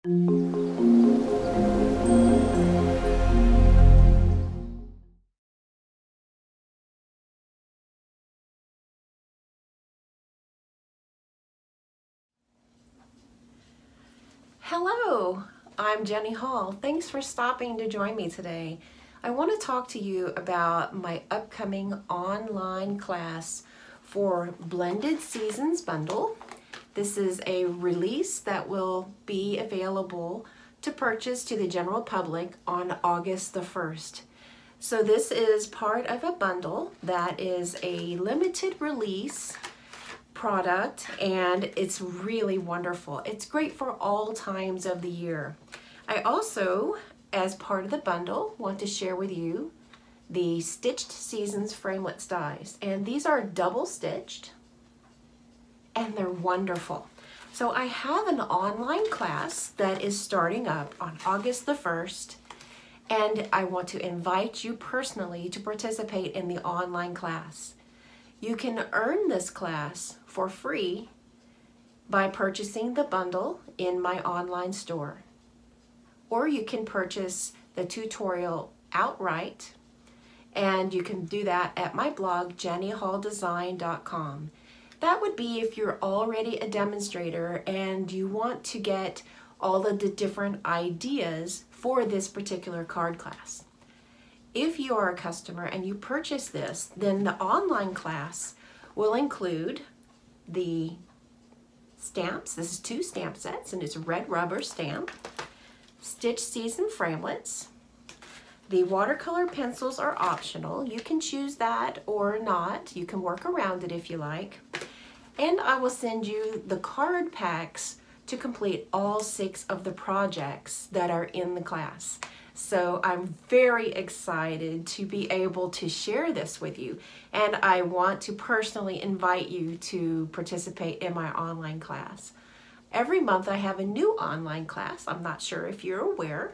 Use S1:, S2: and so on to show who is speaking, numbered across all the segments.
S1: Hello, I'm Jenny Hall. Thanks for stopping to join me today. I want to talk to you about my upcoming online class for Blended Seasons Bundle. This is a release that will be available to purchase to the general public on August the 1st. So this is part of a bundle that is a limited release product, and it's really wonderful. It's great for all times of the year. I also, as part of the bundle, want to share with you the Stitched Seasons framelits dies, and these are double stitched and they're wonderful. So I have an online class that is starting up on August the 1st, and I want to invite you personally to participate in the online class. You can earn this class for free by purchasing the bundle in my online store. Or you can purchase the tutorial outright, and you can do that at my blog, jennyhalldesign.com. That would be if you're already a demonstrator and you want to get all of the different ideas for this particular card class. If you are a customer and you purchase this, then the online class will include the stamps. This is 2 stamp sets, and it's a red rubber stamp, Stitch Season framelits. The watercolor pencils are optional. You can choose that or not. You can work around it if you like. And I will send you the card packs to complete all 6 of the projects that are in the class. So I'm very excited to be able to share this with you, and I want to personally invite you to participate in my online class. Every month I have a new online class. I'm not sure if you're aware.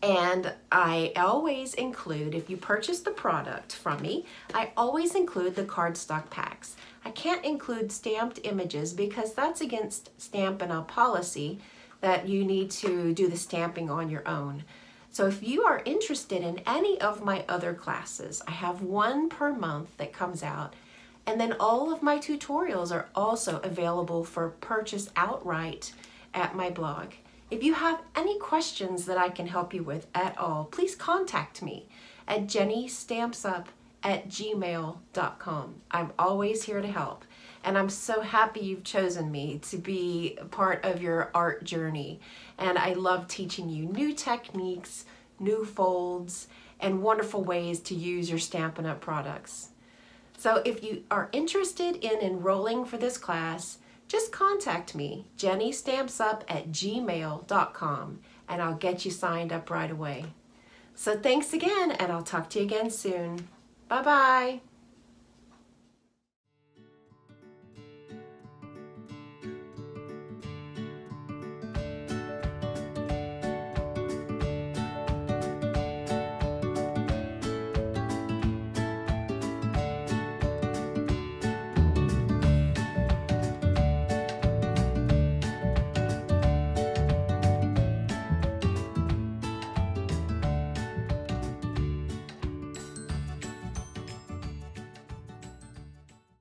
S1: And I always include, if you purchase the product from me, I always include the cardstock packs. I can't include stamped images because that's against Stampin' Up policy that you need to do the stamping on your own. So if you are interested in any of my other classes, I have 1 per month that comes out, and then all of my tutorials are also available for purchase outright at my blog. If you have any questions that I can help you with at all, please contact me at jennystampsup@gmail.com. I'm always here to help, and I'm so happy you've chosen me to be a part of your art journey. And I love teaching you new techniques, new folds, and wonderful ways to use your Stampin' Up! Products. So if you are interested in enrolling for this class, just contact me, jennystampsup@gmail.com, and I'll get you signed up right away. So thanks again, and I'll talk to you again soon. Bye-bye.